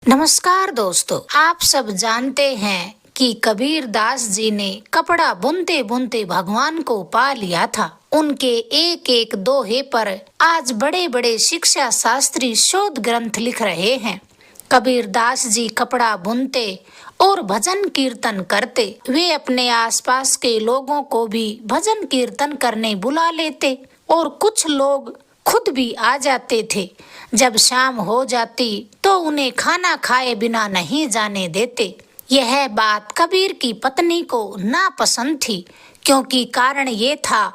नमस्कार दोस्तों, आप सब जानते हैं कि कबीर दास जी ने कपड़ा बुनते बुनते भगवान को पा लिया था। उनके एक एक दोहे पर आज बड़े बड़े शिक्षा शास्त्री शोध ग्रंथ लिख रहे हैं। कबीर दास जी कपड़ा बुनते और भजन कीर्तन करते। वे अपने आसपास के लोगों को भी भजन कीर्तन करने बुला लेते और कुछ लोग खुद भी आ जाते थे। जब शाम हो जाती तो उन्हें खाना खाए बिना नहीं जाने देते। यह बात कबीर की पत्नी को नापसंद थी, क्योंकि कारण ये था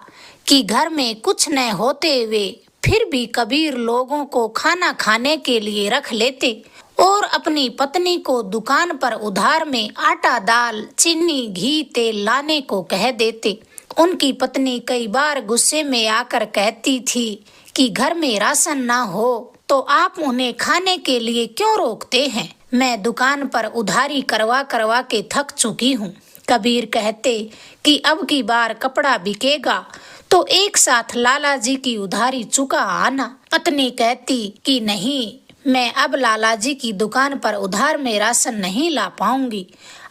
कि घर में कुछ न होते हुए फिर भी कबीर लोगों को खाना खाने के लिए रख लेते और अपनी पत्नी को दुकान पर उधार में आटा, दाल, चीनी, घी, तेल लाने को कह देते। उनकी पत्नी कई बार गुस्से में आकर कहती थी कि घर में राशन ना हो तो आप उन्हें खाने के लिए क्यों रोकते हैं? मैं दुकान पर उधारी करवा करवा के थक चुकी हूँ। कबीर कहते कि अब की बार कपड़ा बिकेगा तो एक साथ लाला जी की उधारी चुका आना। पत्नी कहती कि नहीं, मैं अब लाला जी की दुकान पर उधार में राशन नहीं ला पाऊंगी।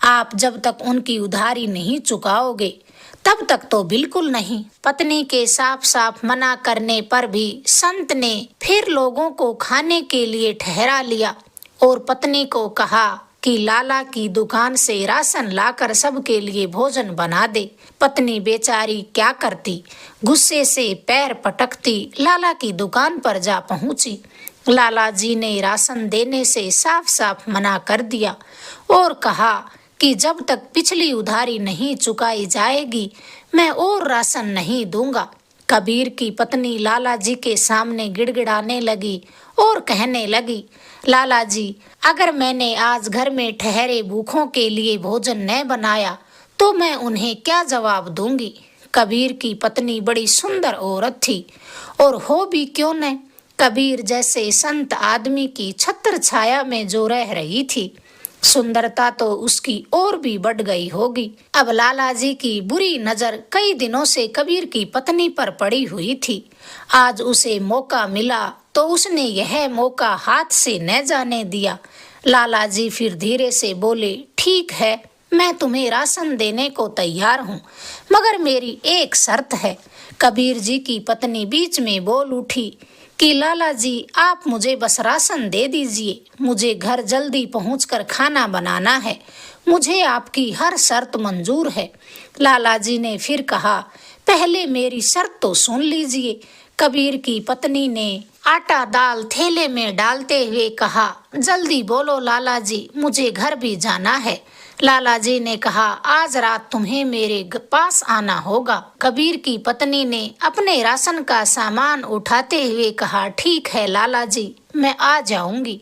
आप जब तक उनकी उधारी नहीं चुकाओगे तब तक तो बिल्कुल नहीं। पत्नी के साफ साफ मना करने पर भी संत ने फिर लोगों को खाने के लिए ठहरा लिया और पत्नी को कहा कि लाला की दुकान से राशन लाकर सबके लिए भोजन बना दे। पत्नी बेचारी क्या करती, गुस्से से पैर पटकती लाला की दुकान पर जा पहुंची। लाला जी ने राशन देने से साफ साफ मना कर दिया और कहा कि जब तक पिछली उधारी नहीं चुकाई जाएगी मैं और राशन नहीं दूंगा। कबीर की पत्नी लाला जी के सामने गिड़गिड़ाने लगी और कहने लगी, लाला जी, अगर मैंने आज घर में ठहरे भूखों के लिए भोजन न बनाया तो मैं उन्हें क्या जवाब दूंगी? कबीर की पत्नी बड़ी सुंदर औरत थी और हो भी क्यों न, कबीर जैसे संत आदमी की छत्र छाया में जो रह रही थी, सुंदरता तो उसकी और भी बढ़ गई होगी। अब लाला जी की बुरी नजर कई दिनों से कबीर की पत्नी पर पड़ी हुई थी। आज उसे मौका मिला तो उसने यह मौका हाथ से न जाने दिया। लाला जी फिर धीरे से बोले, ठीक है, मैं तुम्हें राशन देने को तैयार हूँ, मगर मेरी एक शर्त है। कबीर जी की पत्नी बीच में बोल उठी कि लाला जी, आप मुझे बस राशन दे दीजिए, मुझे घर जल्दी पहुंचकर खाना बनाना है, मुझे आपकी हर शर्त मंजूर है। लाला जी ने फिर कहा, पहले मेरी शर्त तो सुन लीजिए। कबीर की पत्नी ने आटा दाल थैले में डालते हुए कहा, जल्दी बोलो लाला जी, मुझे घर भी जाना है। लाला जी ने कहा, आज रात तुम्हें मेरे पास आना होगा। कबीर की पत्नी ने अपने राशन का सामान उठाते हुए कहा, ठीक है लाला जी, मैं आ जाऊंगी।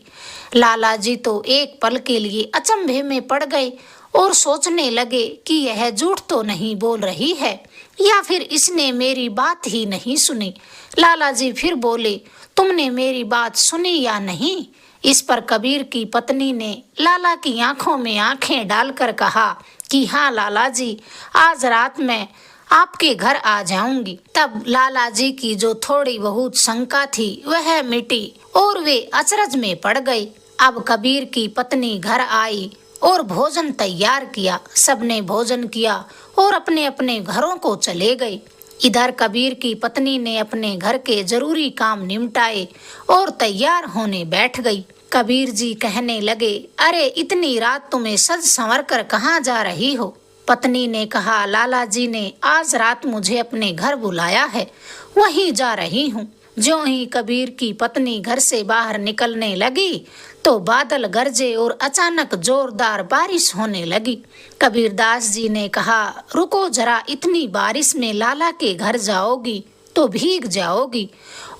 लाला जी तो एक पल के लिए अचंभे में पड़ गए और सोचने लगे कि यह झूठ तो नहीं बोल रही है या फिर इसने मेरी बात ही नहीं सुनी। लाला जी फिर बोले, तुमने मेरी बात सुनी या नहीं? इस पर कबीर की पत्नी ने लाला की आंखों में आंखें डालकर कहा कि हाँ लाला जी, आज रात मैं आपके घर आ जाऊंगी। तब लाला जी की जो थोड़ी बहुत शंका थी वह मिटी और वे अचरज में पड़ गए। अब कबीर की पत्नी घर आई और भोजन तैयार किया। सबने भोजन किया और अपने अपने घरों को चले गए। इधर कबीर की पत्नी ने अपने घर के जरूरी काम निपटाए और तैयार होने बैठ गई। कबीर जी कहने लगे, अरे इतनी रात तुम्हें सज संवर कर कहाँ जा रही हो? पत्नी ने कहा, लाला जी ने आज रात मुझे अपने घर बुलाया है, वहीं जा रही हूँ। ज्यों ही कबीर की पत्नी घर से बाहर निकलने लगी तो बादल गरजे और अचानक जोरदार बारिश होने लगी। कबीरदास जी ने कहा, रुको जरा, इतनी बारिश में लाला के घर जाओगी तो भीग जाओगी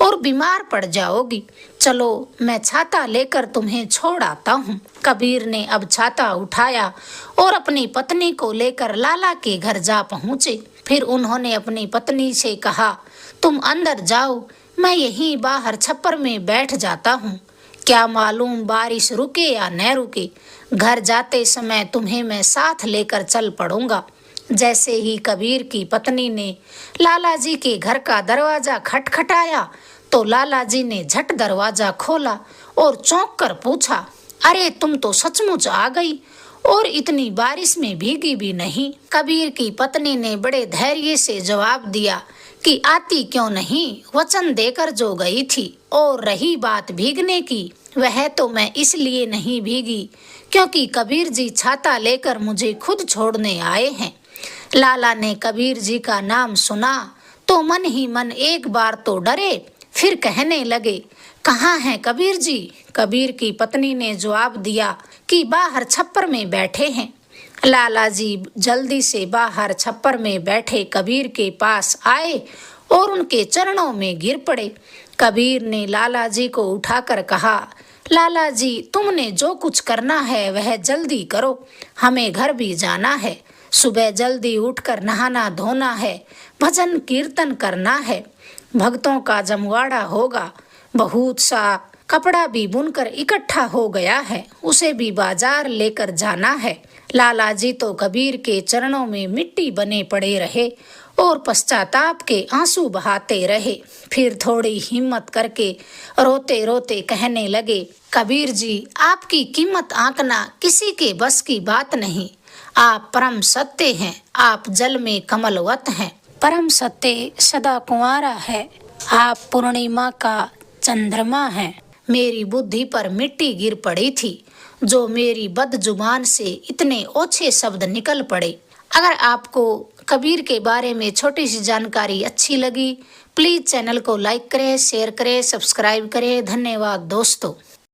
और बीमार पड़ जाओगी। चलो मैं छाता लेकर तुम्हें छोड़ आता हूँ। कबीर ने अब छाता उठाया और अपनी पत्नी को लेकर लाला के घर जा पहुँचे। फिर उन्होंने अपनी पत्नी से कहा, तुम अंदर जाओ, मैं यहीं बाहर छप्पर में बैठ जाता हूँ। क्या मालूम बारिश रुके या न रुके, घर जाते समय तुम्हें मैं साथ लेकर चल पड़ूंगा। जैसे ही कबीर की पत्नी ने लाला जी के घर का दरवाजा खटखटाया तो लाला जी ने झट दरवाजा खोला और चौंक कर पूछा, अरे तुम तो सचमुच आ गई, और इतनी बारिश में भीगी भी नहीं। कबीर की पत्नी ने बड़े धैर्य से जवाब दिया कि आती क्यों नहीं, वचन देकर जो गई थी। और रही बात भीगने की, वह तो मैं इसलिए नहीं भीगी क्योंकि कबीर जी छाता लेकर मुझे खुद छोड़ने आए हैं। लाला ने कबीर जी का नाम सुना तो मन ही मन एक बार तो डरे, फिर कहने लगे, कहाँ हैं कबीर जी? कबीर की पत्नी ने जवाब दिया कि बाहर छप्पर में बैठे हैं। लाला जी जल्दी से बाहर छप्पर में बैठे कबीर के पास आए और उनके चरणों में गिर पड़े। कबीर ने लाला जी को उठाकर कहा, लाला जी तुमने जो कुछ करना है वह जल्दी करो, हमें घर भी जाना है। सुबह जल्दी उठकर नहाना धोना है, भजन कीर्तन करना है, भक्तों का जमवाड़ा होगा। बहुत सा कपड़ा भी बुनकर इकट्ठा हो गया है, उसे भी बाजार लेकर जाना है। लाला जी तो कबीर के चरणों में मिट्टी बने पड़े रहे और पश्चाताप के आंसू बहाते रहे। फिर थोड़ी हिम्मत करके रोते रोते कहने लगे, कबीर जी आपकी कीमत आंकना किसी के बस की बात नहीं। आप परम सत्य हैं, आप जल में कमलवत हैं। परम सत्य सदा कुंवारा है, आप पूर्णिमा का चंद्रमा है। मेरी बुद्धि पर मिट्टी गिर पड़ी थी, जो मेरी बदजुबान से इतने ओछे शब्द निकल पड़े। अगर आपको कबीर के बारे में छोटी सी जानकारी अच्छी लगी, प्लीज चैनल को लाइक करें, शेयर करें, सब्सक्राइब करें। धन्यवाद दोस्तों।